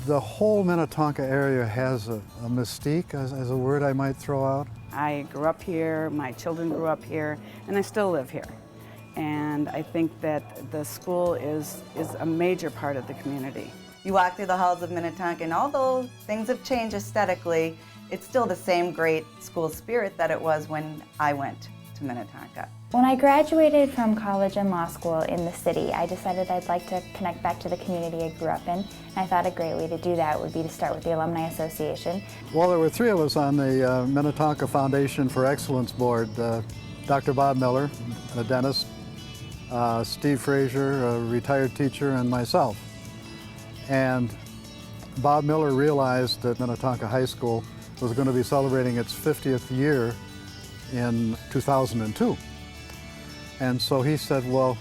The whole Minnetonka area has a mystique, as a word I might throw out. I grew up here, my children grew up here, and I still live here. And I think that the school is a major part of the community. You walk through the halls of Minnetonka, and although things have changed aesthetically, it's still the same great school spirit that it was when I went to Minnetonka. When I graduated from college and law school in the city, I decided I'd like to connect back to the community I grew up in. And I thought a great way to do that would be to start with the Alumni Association. Well, there were three of us on the Minnetonka Foundation for Excellence Board. Dr. Bob Miller, a dentist, Steve Frazier, a retired teacher, and myself. And Bob Miller realized that Minnetonka High School was going to be celebrating its 50th year in 2002. And so he said, well,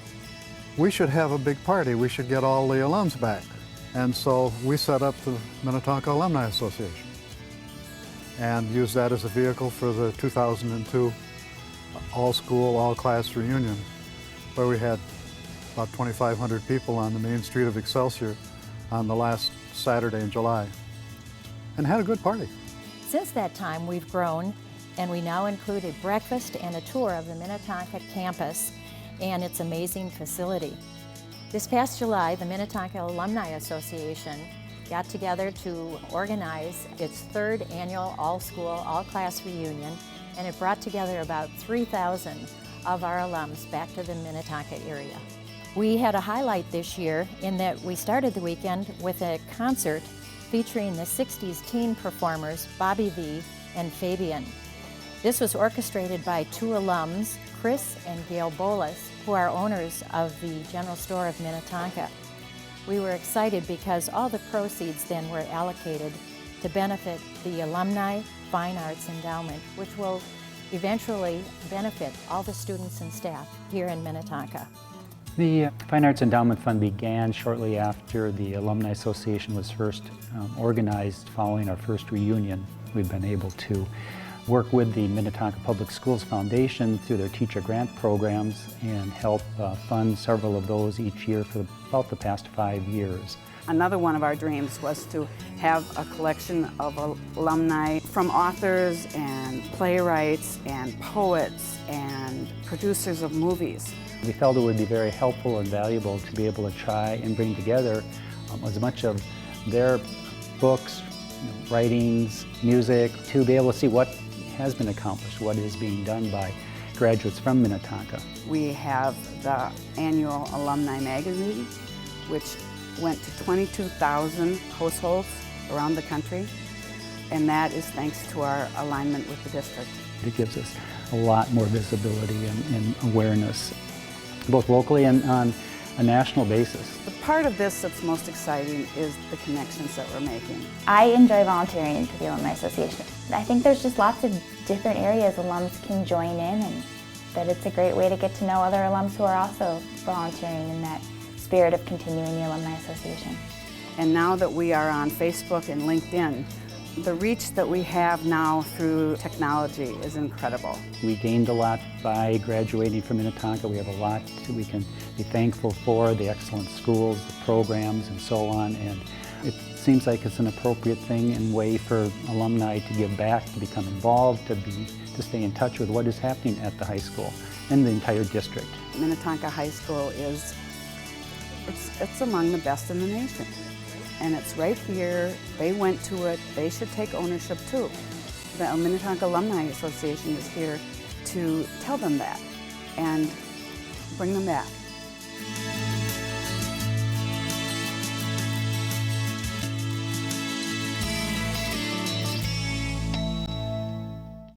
we should have a big party. We should get all the alums back. And so we set up the Minnetonka Alumni Association and used that as a vehicle for the 2002 all-school, all-class reunion, where we had about 2,500 people on the main street of Excelsior on the last Saturday in July, and had a good party. Since that time, we've grown, and we now include a breakfast and a tour of the Minnetonka campus and its amazing facility. This past July, the Minnetonka Alumni Association got together to organize its third annual all-school, all-class reunion, and it brought together about 3,000 of our alums back to the Minnetonka area. We had a highlight this year in that we started the weekend with a concert featuring the 60s teen performers Bobby V and Fabian. This was orchestrated by two alums, Chris and Gail Bolas, who are owners of the General Store of Minnetonka. We were excited because all the proceeds then were allocated to benefit the Alumni Fine Arts Endowment, which will eventually benefit all the students and staff here in Minnetonka. The Fine Arts Endowment Fund began shortly after the Alumni Association was first organized following our first reunion. We've been able to work with the Minnetonka Public Schools Foundation through their teacher grant programs and help fund several of those each year for about the past 5 years. Another one of our dreams was to have a collection of alumni from authors and playwrights and poets and producers of movies. We felt it would be very helpful and valuable to be able to try and bring together as much of their books, writings, music, to be able to see what has been accomplished, what is being done by graduates from Minnetonka. We have the annual Alumni magazine, which went to 22,000 households around the country, and that is thanks to our alignment with the district. It gives us a lot more visibility and awareness, both locally and on a national basis. The part of this that's most exciting is the connections that we're making. I enjoy volunteering for the Alumni Association. I think there's just lots of different areas alums can join in, and that it's a great way to get to know other alums who are also volunteering in that spirit of continuing the Alumni Association. And now that we are on Facebook and LinkedIn, the reach that we have now through technology is incredible. We gained a lot by graduating from Minnetonka. We have a lot we can be thankful for, the excellent schools, the programs, and so on. And it seems like it's an appropriate thing and way for alumni to give back, to become involved, to stay in touch with what is happening at the high school and the entire district. Minnetonka High School is it's among the best in the nation. And it's right here. They went to it. They should take ownership too. The Minnetonka Alumni Association is here to tell them that and bring them back.